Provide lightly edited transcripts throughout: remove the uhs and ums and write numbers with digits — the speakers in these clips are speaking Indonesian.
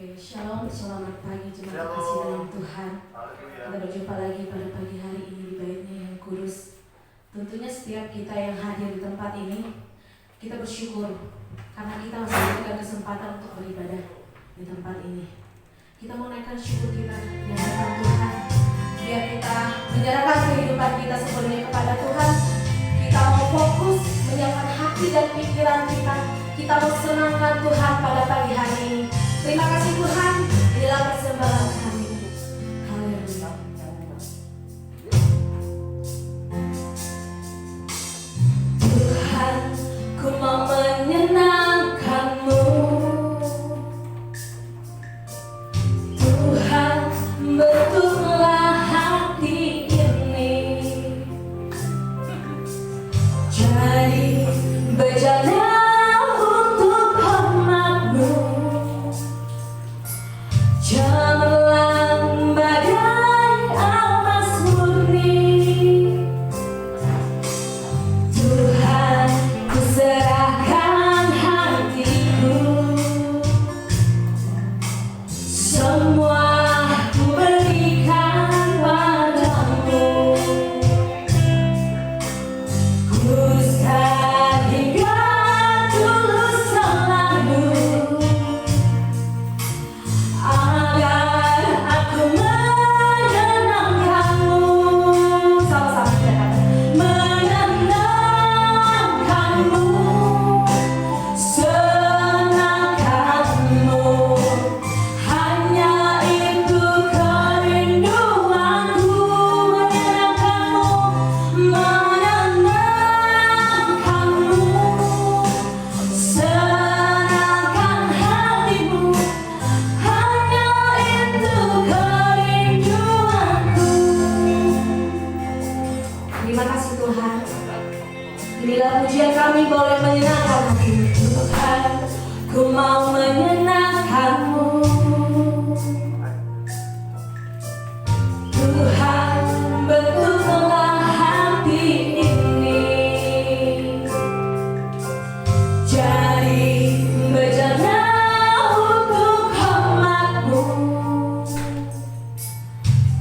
Oke, shalom, selamat pagi jemaat kasih dalam Tuhan. Kita berjumpa lagi pada pagi hari ini di baitnya yang kudus. Tentunya setiap kita yang hadir di tempat ini, kita bersyukur karena kita masih diberikan kesempatan untuk beribadah di tempat ini. Kita mau naikkan syukur kita di hadapan Tuhan, biar kita menyerahkan kehidupan kita sepenuhnya kepada Tuhan. Kita mau fokus menyiapkan hati dan pikiran kita. Kita mau senangkan Tuhan pada pagi hari ini. Terima kasih Tuhan, inilah persembahan kami. Haleluya. Tuhan, ku mau menyenangkan-Mu. Tuhan, betullah hati ini jadi berjalan untuk hormat-Mu. Cemerlang bagai amas murni. Tuhan, ku serahkan hatiku. Semua ku berikan padamu. Kuduskan hingga tulus selalu. Agar aku menyenangkan-Mu. Sama-sama kita katakan, menyenangkan-Mu, senangkan-Mu. Hanya itu kerinduanku, menyenangkan-Mu, menyenangkan-Mu, senangkan hatimu. Hanya itu kerinduanku. Terima kasih Tuhan. Inilah pujian kami boleh menyenangkan hatimu. Tuhan, ku mau menyenangkan-Mu. Tuhan, betullah hati ini jadi berjalan untuk hormat-Mu.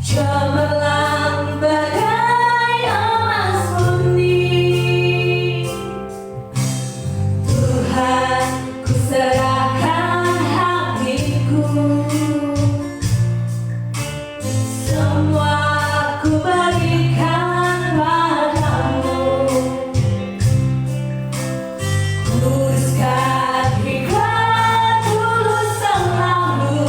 Cemerlang bagai emas murni. Tuhan, ku serahkan hatiku. Semua ku berikan padamu. Kuduskan hingga tulus selalu.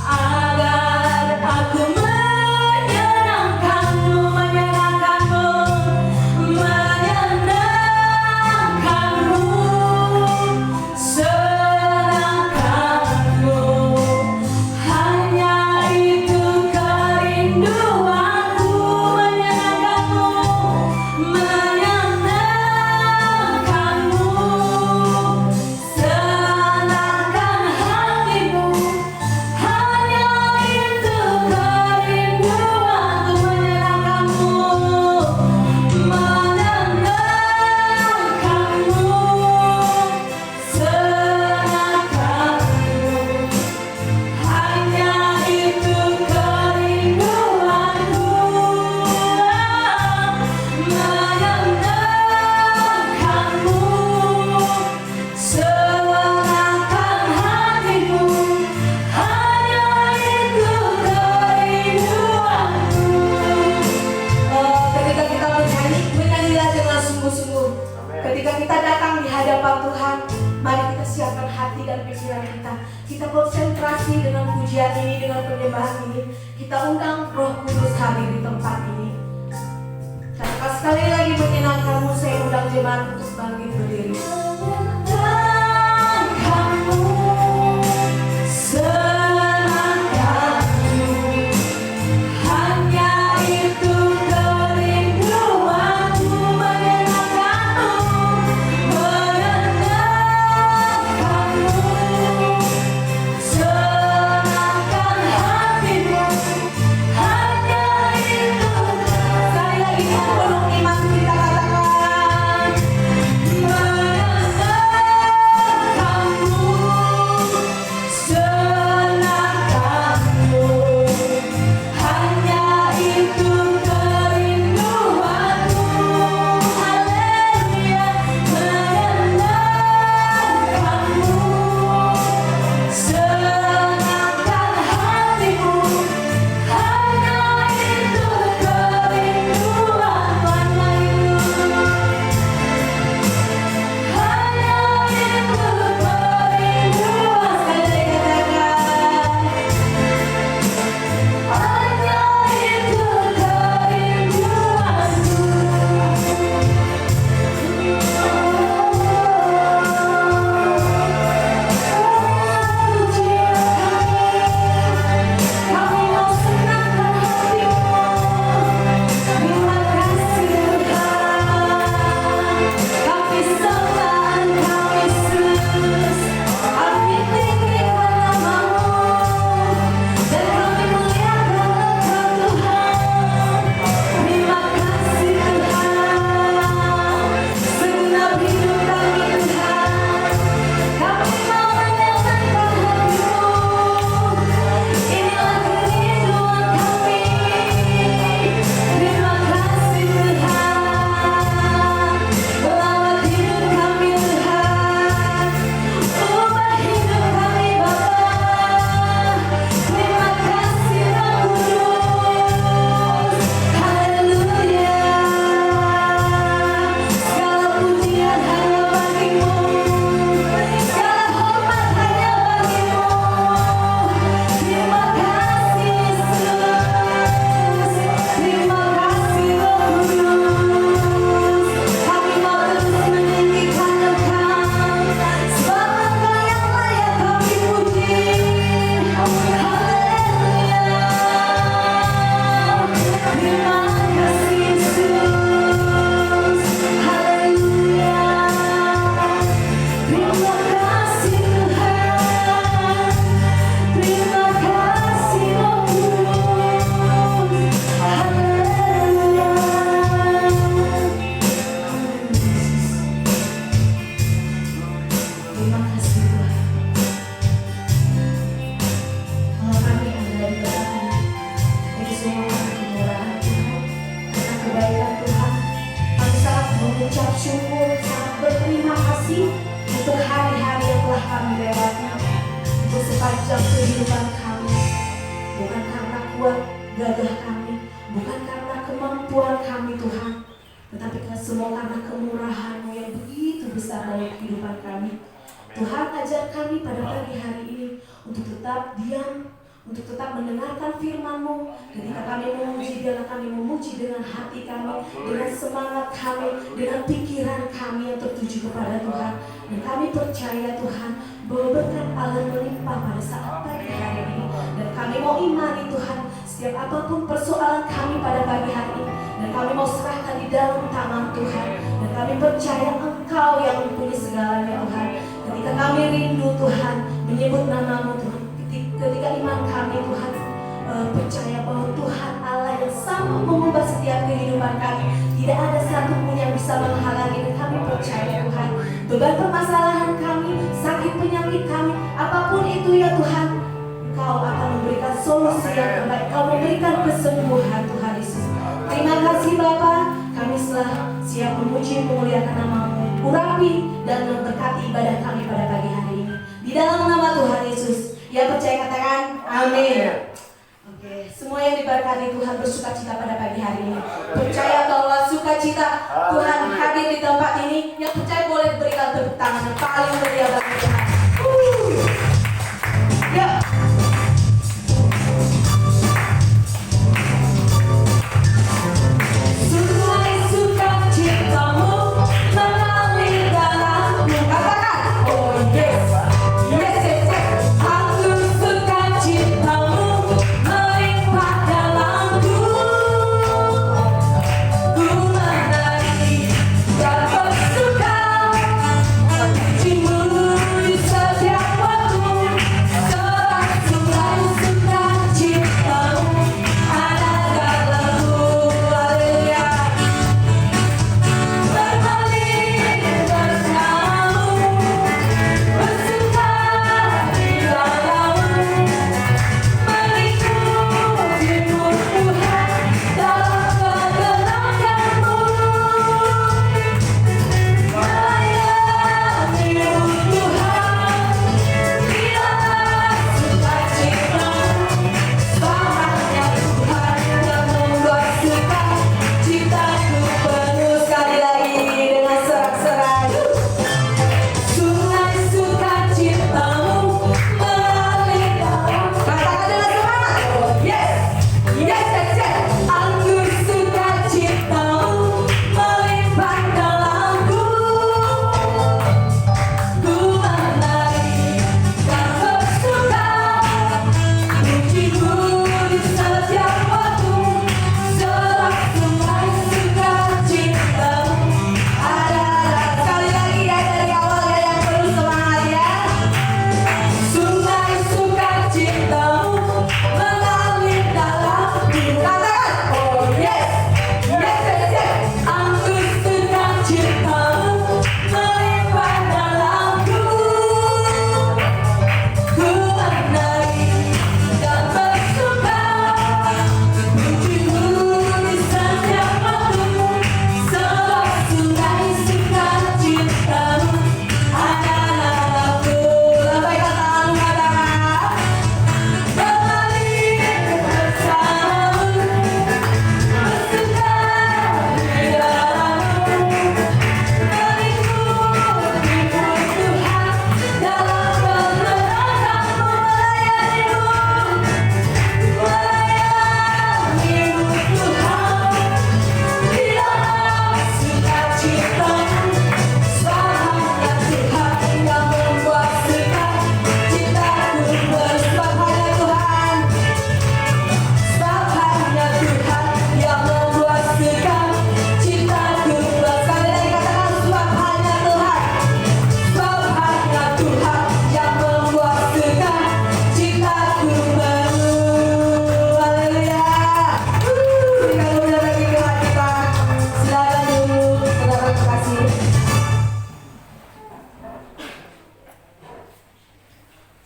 Agar aku menyenangkan-Mu, menyenangkan-Mu, menyenangkan-Mu, senangkan-Mu. Hanya itu kerinduanku, menyenangkan-Mu, menyenangkan-Mu, senangkan hatimu. Hanya itu kerinduanku, menyenangkan-Mu, menyenangkan-Mu, senangkan-Mu. Hanya itu kerinduanku, menyenangkan-Mu, senangkan hatimu. Hanya itu kerinduanku. Ketika kita bernyanyi, bernyanyilah dengan sungguh-sungguh. Ketika kita datang di hadapan Tuhan, mari kita siapkan hati dan pikiran kita. Kita konsentrasi dengan pujian ini, dengan penyembahan ini. Kita undang Roh Kudus hadir di tempat ini. Katakan sekali lagi, menyenangkan-Mu. Saya undang jemaat untuk bangkit berdiri. Menyenangkan-Mu, senangkan-Mu. Hanya itu kerinduanku, menyenangkan-Mu, menyenangkan-Mu, senangkan hatimu. Hanya itu. Sekali lagi, penuh iman kita katakan, menyenangkan-Mu. kehidupan kami. Bukan karena kuat gagah kami, bukan karena kemampuan kami Tuhan, tetapi semua karena kemurahan-Mu yang begitu besar dalam kehidupan kami. Tuhan, ajar kami pada pagi hari ini untuk tetap diam, untuk tetap mendengarkan firman-Mu. Ketika kami memuji, biarlah kami memuji dengan hati kami, dengan semangat kami, dengan pikiran kami yang tertuju kepada Tuhan. Dan kami percaya Tuhan bahwa berkat Allah melimpah pada saat pagi hari ini. Dan kami mau imani Tuhan setiap apapun persoalan kami pada pagi hari ini, dan kami mau serahkan di dalam tangan Tuhan. Dan kami percaya Engkau yang mempunyai segalanya Tuhan. Ketika kami rindu Tuhan menyebut nama-Mu Tuhan, ketika iman kami Tuhan percaya bahwa Tuhan Allah yang sanggup mengubah setiap kehidupan kami, tidak ada satupun yang bisa menghalangi. Dan kami percaya Tuhan, beban permasalahan kami, sakit penyakit kami, apapun itu ya Tuhan, Engkau akan memberikan solusi yang terbaik. Engkau memberikan kesembuhan Tuhan Yesus. Terima kasih Bapa, kami siap memuji memuliakan nama-Mu. Urapi dan memberkati ibadah kami pada pagi hari ini. Di dalam nama Tuhan Yesus. Yang percaya katakan amin. Oke, semua yang diberkati Tuhan bersukacita pada pagi hari ini. Percaya bahwa sukacita Tuhan hadir di tempat ini. Yang percaya boleh berikan tepuk tangan yang paling meriah bagi Tuhan. Yuk.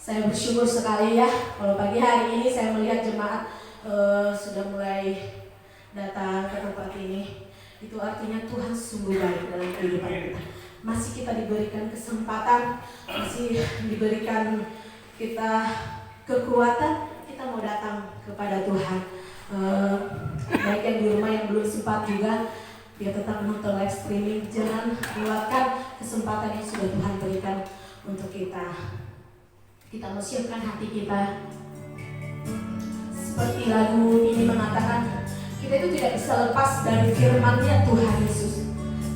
Saya bersyukur sekali ya, kalau pagi hari ini saya melihat jemaat sudah mulai datang ke tempat ini. Itu artinya Tuhan sungguh baik dalam kehidupan kita. Masih kita diberikan kesempatan, masih diberikan kita kekuatan, kita mau datang kepada Tuhan. Baik yang di rumah yang belum sempat juga, dia tetap nonton live streaming. Jangan lewatkan kesempatan yang sudah Tuhan berikan untuk kita. Kita mau siapkan hati kita. Seperti lagu ini mengatakan, kita itu tidak bisa lepas dari firman-Nya Tuhan Yesus.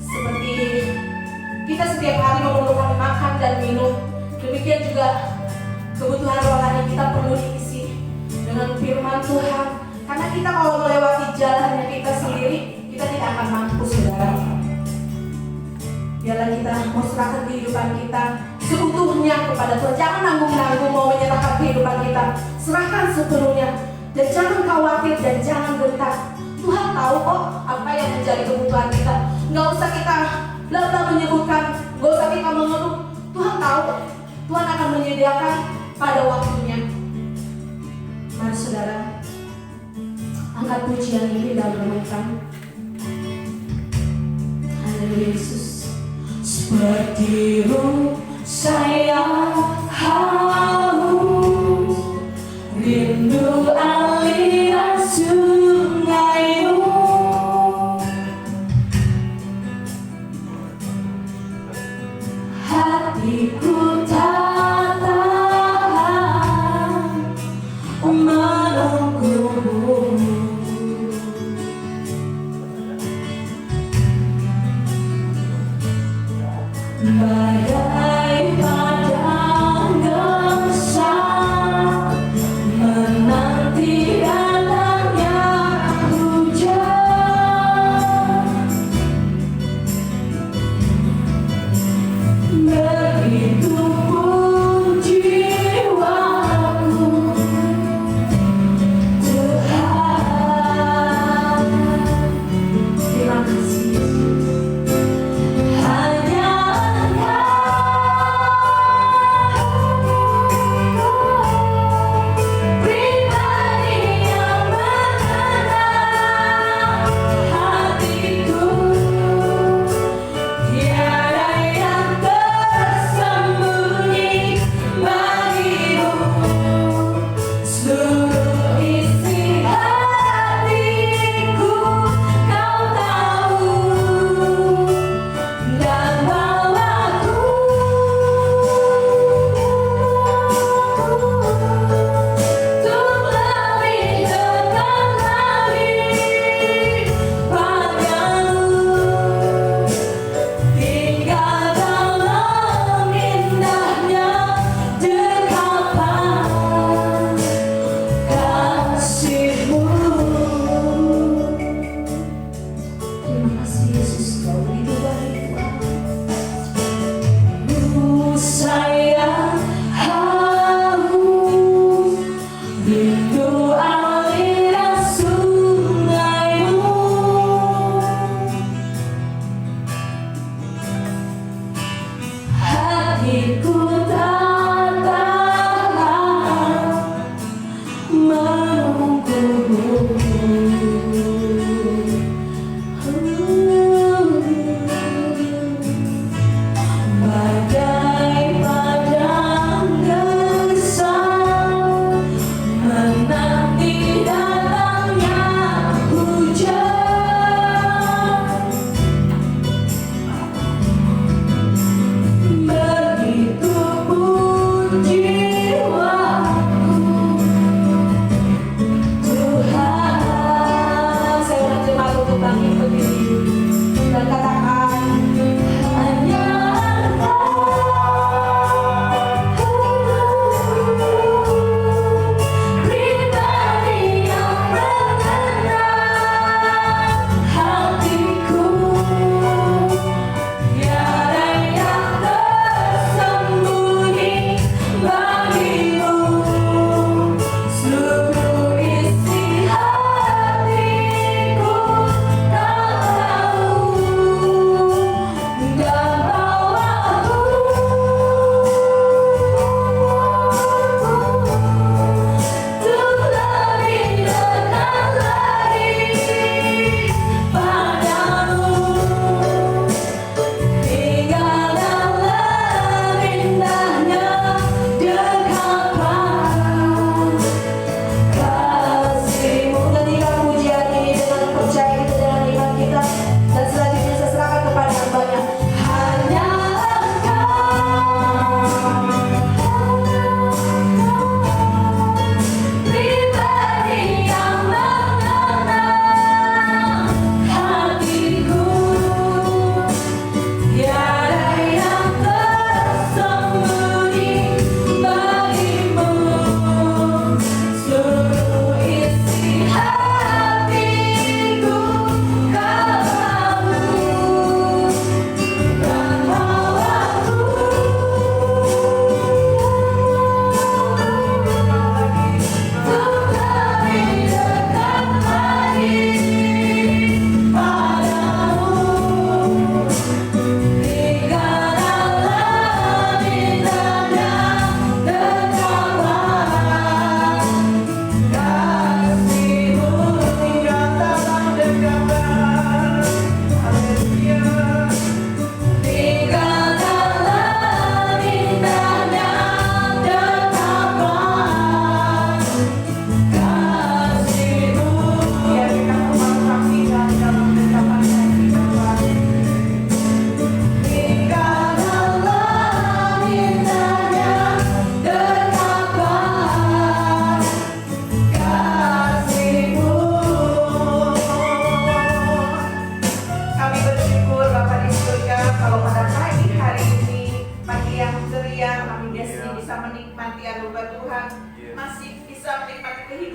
Seperti kita setiap hari memerlukan makan dan minum, demikian juga kebutuhan rohani kita perlu diisi dengan firman Tuhan. Karena kita kalau melewati jalannya kita sendiri, kita tidak akan mampu, saudara. Biarlah kita mau serahkan kehidupan kita seutuhnya kepada Tuhan. Jangan nanggung-nanggung mau menyerahkan kehidupan kita. Serahkan sepenuhnya. Dan jangan khawatir dan jangan gentar. Tuhan tahu kok apa yang menjadi kebutuhan kita. Nggak usah kita bla-bla menyebutkan, nggak usah kita mengeluh. Tuhan tahu. Tuhan akan menyediakan pada waktunya. Mari saudara, angkat pujian ini dan renungkan. Haleluya Yesus. Seperti ruh saya haus, rindu aliran sungai-Mu. Hatiku tak tahan menunggu-Mu. Badai padang gersang menanti datangnya hujan. Begitupun jiwaku, Tuhan. Terima kasih Yesus. Hanya pribadi yang mengenal hatiku, tiada yang tersembunyi bagimu. Seluruh isi hatiku Kau tahu, dan bawaku untuk lebih dekat lagi padamu. Tinggal dalam indahnya dekapan kasih-Mu. Terima kasih Yesus, Kau begitu baik Tuhan. Saya haus, rindu aliran sungai-Mu. Hatiku tak tahan menunggu-Mu. Badai padang gersang menanti datangnya hujan. Begitupun jiwaku, Tuhan.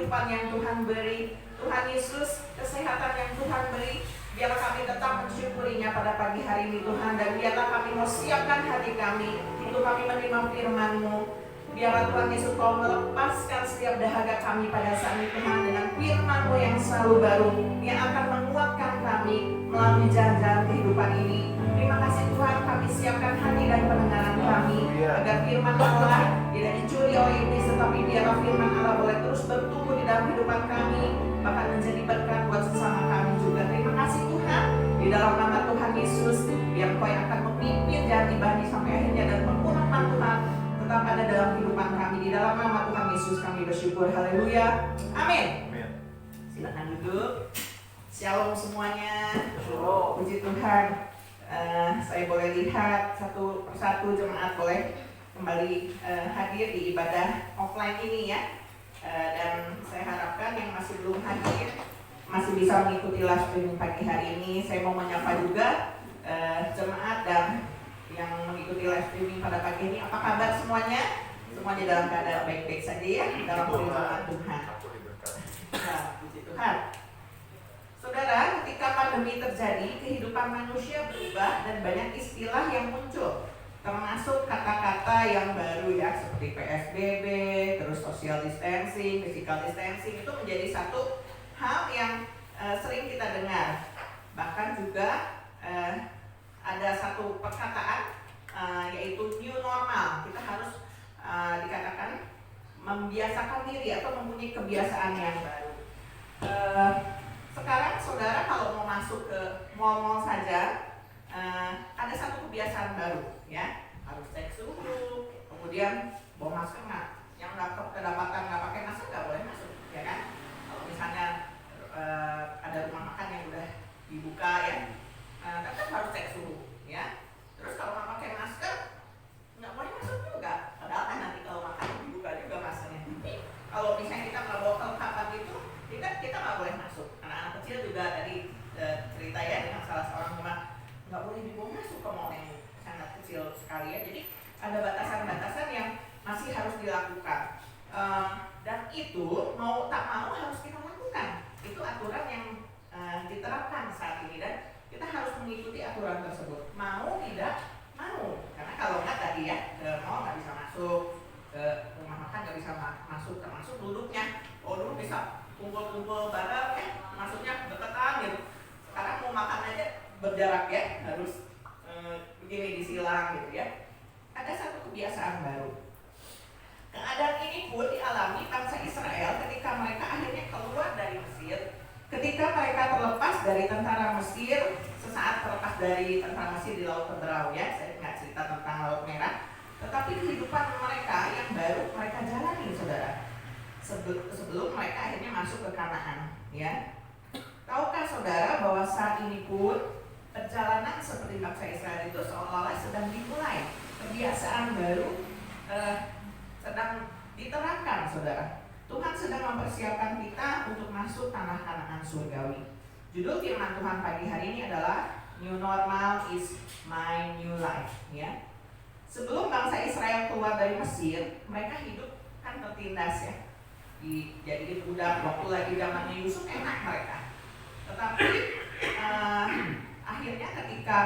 kehidupan yang Tuhan beri. Tuhan Yesus, kesehatan yang Tuhan beri, biarlah kami tetap mensyukurinya pada pagi hari ini Tuhan. Dan biarlah kami mau siapkan hati kami untuk kami menerima firman-Mu. Biarlah Tuhan Yesus kau melepaskan setiap dahaga kami pada saat ini Tuhan, dengan firman-Mu yang selalu baru, yang akan menguatkan kami melalui jalan-jalan kehidupan ini. Terima kasih Tuhan, kami siapkan hati dan pendengaran kami, agar firman Allah tidak dicuri oleh iblis, tetapi biarlah firman Allah boleh terus bertumbuh di dalam kehidupan kami, bahkan menjadi berkat buat sesama kami juga. Terima kasih Tuhan, di dalam nama Tuhan Yesus, biar Kau yang akan memimpin jalan ibadah sampai akhirnya, dan pengurapan Tuhan tetap ada dalam kehidupan kami. Di dalam nama Tuhan Yesus kami bersyukur. Haleluya. Amin. Silakan duduk. Shalom semuanya. Puji Tuhan. Saya boleh lihat satu persatu jemaat boleh kembali hadir di ibadah offline ini ya. Dan saya harapkan yang masih belum hadir masih bisa mengikuti live streaming pagi hari ini. Saya mau menyapa juga jemaat dan yang mengikuti live streaming pada pagi ini. Apa kabar semuanya? Semuanya dalam keadaan baik-baik saja ya, dalam perlindungan Tuhan. Puji Tuhan. Saudara, ketika pandemi terjadi, kehidupan manusia berubah dan banyak istilah yang muncul, termasuk kata-kata yang baru ya, seperti PSBB, terus social distancing, physical distancing, itu menjadi satu hal yang sering kita dengar. Bahkan juga ada satu perkataan yaitu new normal. Kita harus dikatakan membiasakan diri atau mempunyai kebiasaan yang baru. Sekarang saudara kalau mau masuk ke mall-mall saja ada satu kebiasaan baru ya, harus cek suhu, kemudian bawa masker nggak, yang nggak kedapatan nggak pakai masker nggak boleh masuk ya kan. Kalau misalnya ada rumah makan yang udah dibuka ya, tetap harus cek suhu ya. Terus kalau nggak pakai masker nggak boleh masuk juga, padahal kan nanti kalau makan dibuka juga maskernya. Tapi kalau misalnya kita nggak bawa kelengkapan itu, kita nggak boleh masuk. Anak-anak kecil juga tadi cerita ya dengan salah seorang rumah, nggak boleh dibawa masuk ke mall yang sangat kecil sekali ya. Jadi ada batasan-batasan yang masih harus dilakukan, dan itu mau tak mau harus kita lakukan. Itu aturan yang diterapkan saat ini dan kita harus mengikuti aturan tersebut, mau tidak mau. Karena kalau nggak tadi ya, ke mall nggak bisa masuk, ke rumah makan nggak bisa masuk, termasuk duduknya. Dulu bisa kumpul-kumpul bareng, maksudnya deketan gitu. Sekarang mau makan aja berjarak ya, harus begini disilang gitu ya. Ada satu kebiasaan baru. Keadaan ini pun dialami bangsa Israel ketika mereka akhirnya keluar dari Mesir. Ketika mereka terlepas dari tentara Mesir, sesaat terlepas dari tentara Mesir di Laut Teberau ya. Saya nggak cerita tentang Laut Merah, tetapi kehidupan mereka yang baru mereka jalani saudara. Sebelum mereka akhirnya masuk ke Kanaan ya. Tahukah saudara bahwa saat ini pun perjalanan seperti bangsa Israel itu seolah-olah sedang dimulai, kebiasaan baru sedang diterapkan saudara. Tuhan sedang mempersiapkan kita untuk masuk tanah Kanaan surgawi. Judul firman Tuhan pagi hari ini adalah New Normal is My New Life ya. Sebelum bangsa Israel keluar dari Mesir, mereka hidup kan tertindas ya. Jadi budak, waktu lagi zamannya Yusuf enak mereka. Tetapi akhirnya ketika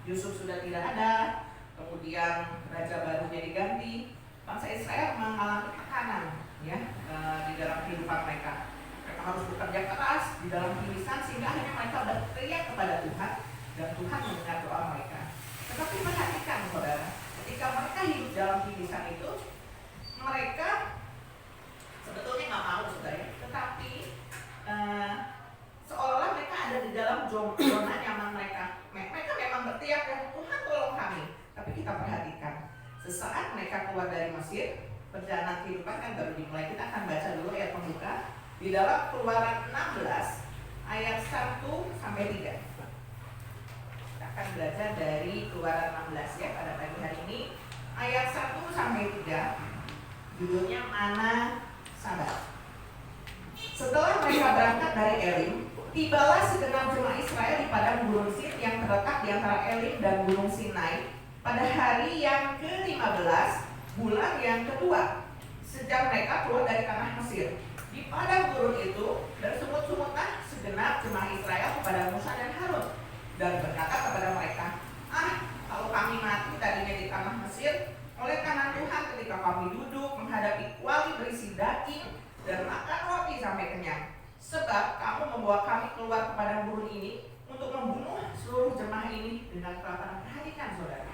Yusuf sudah tidak ada, kemudian raja barunya diganti, bangsa Israel mengalami tekanan ya di dalam kehidupan mereka. Mereka harus bekerja keras di dalam tulisan sehingga akhirnya mereka berteriak kepada Tuhan dan Tuhan mendengar doa mereka. Tetapi perhatikan saudara, ketika mereka hidup dalam tulisan itu, mereka sebetulnya nggak mau saudara, tetapi seolah-olah mereka ada di dalam zona nyaman mereka. Mereka memang berteriak dan Tuhan tolong kami. Tapi kita perhatikan, sesaat mereka keluar dari Mesir, perjalanan kehidupan kan baru dimulai. Kita akan baca dulu ayat pembuka di dalam Keluaran 16 ayat 1 sampai 3. Kita akan belajar dari Keluaran 16 ya pada pagi hari ini. Ayat 1 sampai 3. Judulnya Mana Sabat. Setelah mereka berangkat dari Elim, tibalah segenap jemaah Israel di padang gunung Sin yang terletak di antara Elim dan gunung Sinai pada hari yang ke-15 bulan yang kedua sejak mereka keluar dari tanah Mesir. Di padang gurun itu bersungut-sungutlah segenap jemaah Israel kepada Musa dan Harun dan berkata kepada mereka, kalau kami mati tadinya di tanah Mesir oleh kanan Tuhan ketika kami duduk menghadapi kuali berisi daging dan makan roti sampai kenyang. Sebab kamu membawa kami keluar ke padang gurun ini untuk membunuh seluruh jemaah ini dengan kelaparan. Perhatikan saudara,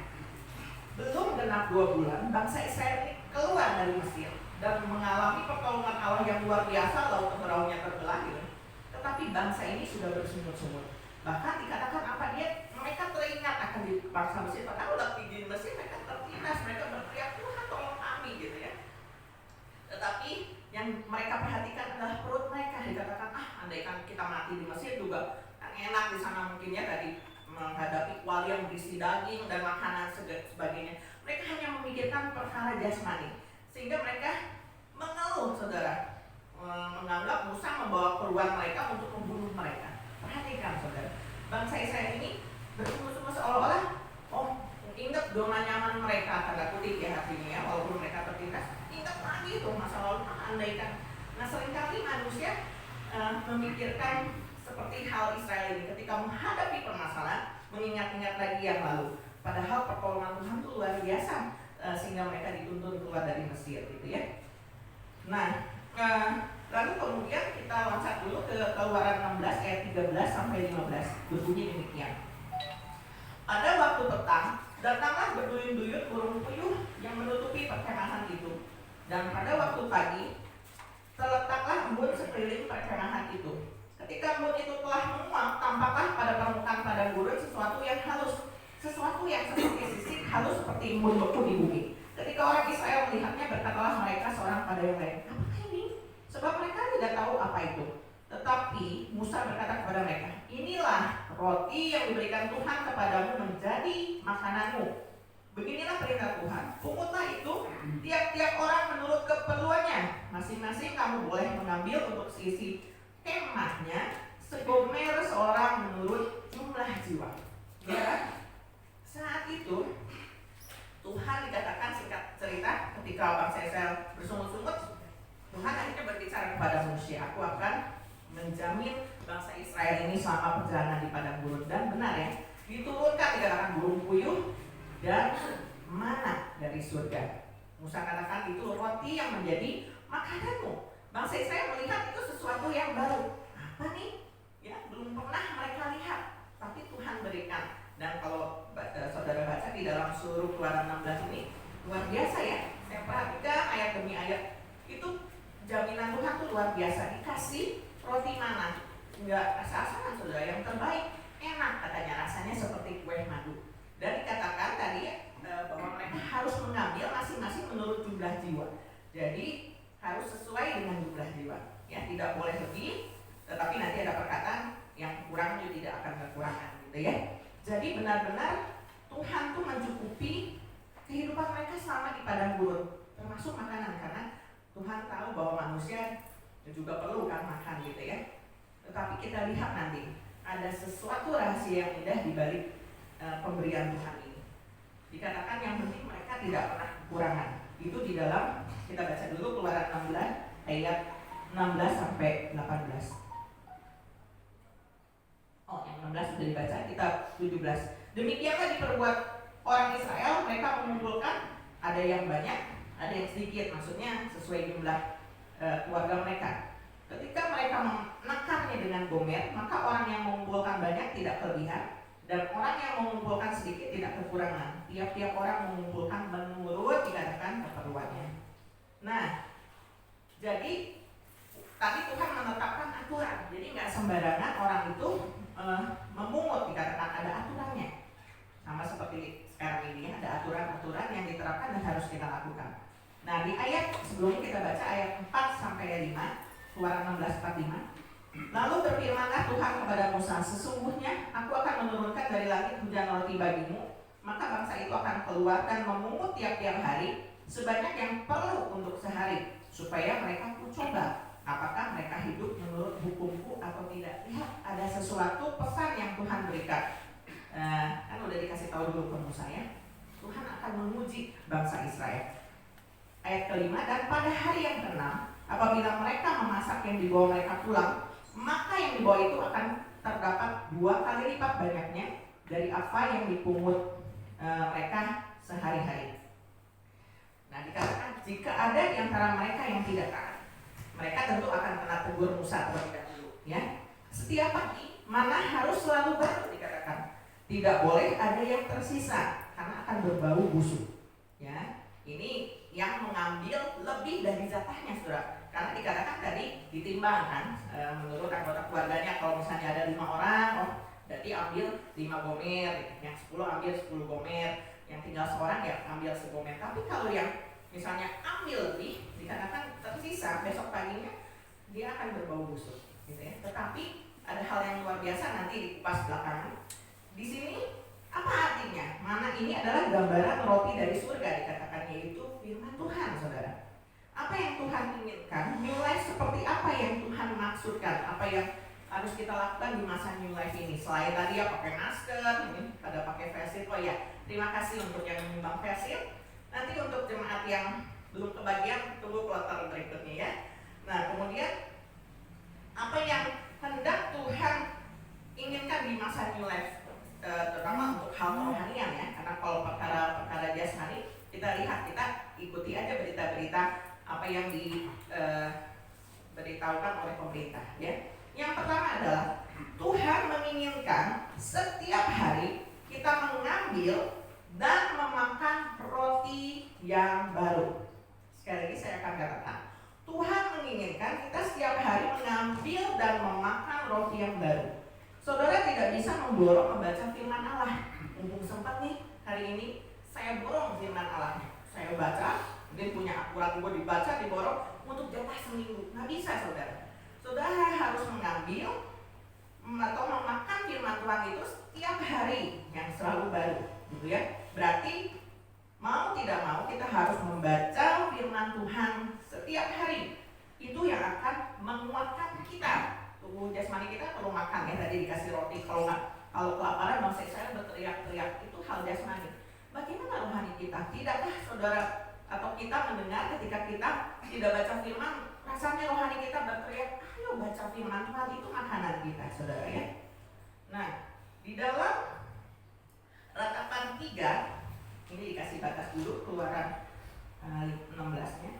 belum genap 2 bulan bangsa Israel ini keluar dari Mesir dan mengalami pertolongan Allah yang luar biasa, laut Teberaunya terbelah gitu. Tetapi bangsa ini sudah bersungut-sungut. Bahkan dikatakan mereka teringat akan di bangsa Mesir, padahal udah di Mesir mereka tertindas, mereka berteriak, Tuhan tolong kami gitu ya. Tetapi yang mereka perhatikan adalah perut mereka. Dikatakan, andaikan kita mati di Mesir juga enak di sana mungkin ya, tadi menghadapi kuali yang berisi daging dan makanan sebagainya. Mereka hanya memikirkan perkara jasmani, sehingga mereka mengeluh saudara, menganggap Musa membawa keluar mereka untuk membunuh mereka. Perhatikan saudara, bangsa Israel ini bersungguh-sungguh seolah-olah ingat zona nyaman mereka, tanda kutip ya artinya ya, walaupun mereka tertindas, ingat lagi itu masa lalu andaikan. Nah seringkali manusia memikirkan seperti hal Israel ini ketika menghadapi permasalahan, mengingat-ingat lagi yang lalu. Padahal pertolongan Tuhan itu luar biasa, sehingga mereka dituntun keluar dari Mesir gitu ya. Nah, lalu kemudian kita loncat dulu ke Keluaran 16 ayat 13 sampai 15. Berbunyi demikian. Pada waktu petang, datanglah berduyun-duyun burung puyuh yang menutupi perkemahan itu. Dan pada waktu pagi, terletaklah embun sekeliling perkemahan itu. Ketika embun itu telah menguap, tampaklah pada permukaan padang gurun sesuatu yang halus, sesuatu yang seperti sisik halus seperti embun beku di bumi. Ketika orang Israel melihatnya, berkatalah mereka seorang pada yang lain, apakah ini? Sebab mereka tidak tahu apa itu. Tetapi Musa berkata kepada mereka, inilah roti yang diberikan Tuhan kepadamu menjadi makananmu. Beginilah perintah Tuhan, pungutlah itu tiap-tiap orang menurut keperluannya. Masing-masing kamu boleh mengambil untuk seisi kemahnya segomer seorang menurut jumlah jiwa. Ya, saat itu Tuhan dikatakan, singkat cerita, ketika bangsa Israel bersungut-sungut, Tuhan akhirnya berbicara kepada manusia, aku akan menjamin bangsa Israel ini selama perjalanan di padang gurun. Dan benar ya, diturunkan dikatakan burung puyuh dan mana dari surga. Musa katakan itu roti yang menjadi makananmu. Bangsa Israel melihat itu sesuatu yang baru. Apa nih? Ya, belum pernah mereka lihat, tapi Tuhan berikan. Dan kalau saudara baca di dalam seluruh Keluaran 16 ini, luar biasa ya. Saya perhatikan ayat demi ayat, itu jaminan Tuhan tuh luar biasa. Dikasih roti mana? Enggak asal-asalan saudara, yang terbaik, enak katanya, rasanya seperti kue madu. Dan dikatakan tadi bahwa mereka harus mengambil masing-masing menurut jumlah jiwa. Jadi harus sesuai dengan jumlah jiwa, ya, tidak boleh lebih. Tetapi nanti ada perkataan yang kurang juga tidak akan kekurangan, gitu ya. Jadi benar-benar Tuhan tuh mencukupi kehidupan mereka selama di padang gurun, termasuk makanan, karena Tuhan tahu bahwa manusia juga perlu kan makan, gitu ya. Tetapi kita lihat nanti ada sesuatu rahasia yang indah di balik pemberian Tuhan ini. Dikatakan yang penting mereka tidak pernah kekurangan. Itu di dalam, kita baca dulu Keluaran 16 ayat 16 sampai 18. Yang 16 sudah dibaca, kita 17. Demikianlah diperbuat orang Israel, mereka mengumpulkan, ada yang banyak, ada yang sedikit, maksudnya sesuai jumlah keluarga mereka. Ketika mereka menekannya dengan gomer, maka orang yang mengumpulkan banyak tidak kelebihan, dan orang yang mengumpulkan sedikit tidak kekurangan. Tiap-tiap orang mengumpulkan menurut dikatakan keperluannya. Nah, jadi tadi Tuhan menetapkan aturan. Jadi nggak sembarangan orang itu memungut, dikatakan ada aturannya. Sama seperti sekarang ini ada aturan-aturan yang diterapkan dan harus kita lakukan. Nah, di ayat sebelumnya kita baca ayat 4 sampai 5, Keluaran 16:45. Lalu berfirmanlah Tuhan kepada Musa, sesungguhnya aku akan menurunkan dari langit hujan roti bagimu, maka bangsa itu akan keluar dan memungut tiap-tiap hari sebanyak yang perlu untuk sehari, supaya mereka coba apakah mereka hidup menurut hukumku atau tidak. Lihat, ada sesuatu pesan yang Tuhan berikan. Kan udah dikasih tahu dulu ke Musa ya, Tuhan akan menguji bangsa Israel. Ayat kelima, dan pada hari yang ke-6 apabila mereka memasak yang dibawa mereka pulang, maka yang dibawa itu akan terdapat 2 kali lipat banyaknya dari apa yang dipungut mereka sehari-hari. Nah, dikatakan jika ada di antara mereka yang tidak taat, mereka tentu akan kena tegur Musa terlebih dahulu, ya. Setiap pagi mana harus selalu baru, dikatakan. Tidak boleh ada yang tersisa karena akan berbau busuk, ya. Ini yang mengambil lebih dari jatahnya, saudara. Karena dikatakan tadi ditimbangkan menurut anggota keluarganya, kalau misalnya ada 5 orang, berarti ambil 5 gomer, yang 10 ambil 10 gomer, yang tinggal seorang ya ambil segomer. Tapi kalau yang misalnya ambil lebih, dikatakan tersisa besok paginya dia akan berbau busuk, gitu ya. Tetapi ada hal yang luar biasa nanti dikupas belakangan. Di sini apa artinya? Mana ini adalah gambaran roti dari surga, dikatakan, yaitu firman Tuhan, saudara. Apa yang Tuhan inginkan, New Life seperti apa yang Tuhan maksudkan, apa yang harus kita lakukan di masa New Life ini. Selain tadi ya pakai masker, ini pada pakai face shield. Oh ya, terima kasih untuk yang menyumbang face shield. Nanti untuk jemaat yang belum kebagian, tunggu kloter berikutnya ya. Nah, kemudian apa yang hendak Tuhan inginkan di masa New Life, terutama untuk hal kerohanian ya. Karena kalau perkara jasmani, kita lihat, kita ikuti aja berita-berita apa yang diberitahukan oleh pemerintah ya. Yang pertama adalah Tuhan menginginkan setiap hari kita mengambil dan memakan roti yang baru. Sekali lagi saya akan katakan, Tuhan menginginkan kita setiap hari mengambil dan memakan roti yang baru. Saudara tidak bisa memborong membaca firman Allah. Mumpung sempat nih hari ini, saya borong firman Allah. Saya baca, mungkin punya akurat gue dibaca, diborong untuk jatah seminggu. Nggak bisa, saudara. Saudara harus mengambil atau memakan firman Tuhan itu setiap hari yang selalu baru, gitu ya. Berarti mau tidak mau kita harus membaca firman Tuhan setiap hari. Itu yang akan menguatkan kita. Tubuh jasmani kita perlu makan ya, tadi dikasih roti. Kalau kelaparan bangsa Israel berteriak-teriak, itu hal jasmani. Bagaimana rohani kita? Tidakkah saudara atau kita mendengar ketika kita tidak baca firman, rasanya rohani kita berteriak, ayo baca firman Tuhan, itu makanan kita, saudara ya. Nah, di dalam Ratapan 3, ini dikasih batas dulu, Keluaran 16-nya.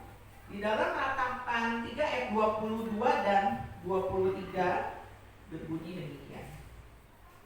Di dalam Ratapan 3 ayat 22 dan 23 berbunyi demikian.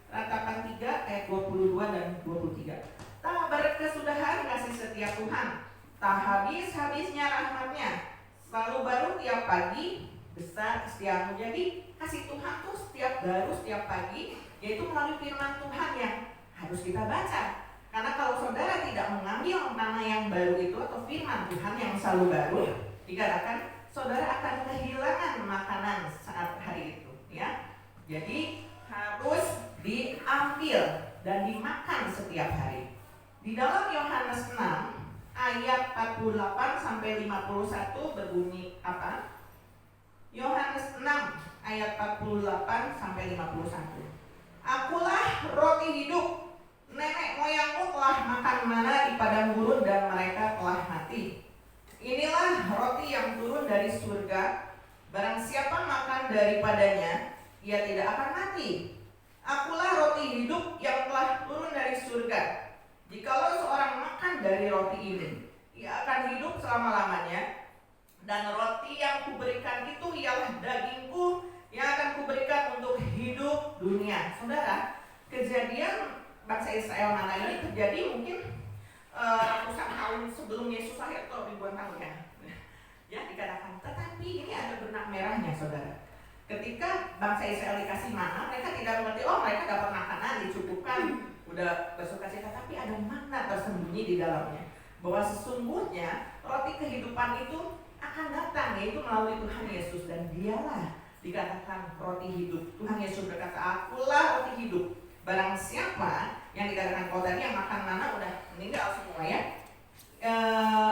Ratapan 3 ayat 22 dan 23. Tak berkesudahan kasih setia Tuhan, tak habis-habisnya rahmatnya, selalu baru tiap pagi, besar kesetiaanmu. Jadi kasih Tuhan tuh setiap baru setiap pagi, yaitu melalui firman Tuhan yang harus kita baca. Karena kalau saudara tidak mengambil mana yang baru itu atau firman Tuhan yang selalu baru, dikatakan saudara akan kehilangan makanan saat hari itu, ya. Jadi harus diambil dan dimakan setiap hari. Di dalam Yohanes 6 ayat 48 sampai 51 berbunyi apa? Yohanes 6 ayat 48 sampai 51. Akulah roti hidup. Nenek moyangmu telah makan mana di padang gurun dan mereka telah mati. Inilah roti yang turun dari surga. Barang siapa makan daripadanya, ia tidak akan mati. Akulah roti hidup yang telah turun dari surga. Jikalau seorang makan dari roti ini, ia akan hidup selama-lamanya. Dan roti yang kuberikan itu ialah dagingku yang akan kuberikan untuk hidup dunia. Saudara, kejadian bangsa Israel mana ini terjadi mungkin ratusan tahun sebelum Yesus lahir atau ribuan tahun ya. Ya dikatakan, tetapi ini ada benang merahnya, saudara. Ketika bangsa Israel dikasih mana, mereka tidak mengerti, oh mereka dapat makanan, dicukupkan, udah bersukacita, tapi ada makna tersembunyi di dalamnya. Bahwa sesungguhnya roti kehidupan itu akan datang, yaitu melalui Tuhan Yesus, dan dialah dikatakan roti hidup. Tuhan Yesus berkata, akulah roti hidup. Barang siapa yang dikatakan kalau tadi yang makan mana udah meninggal semua ya.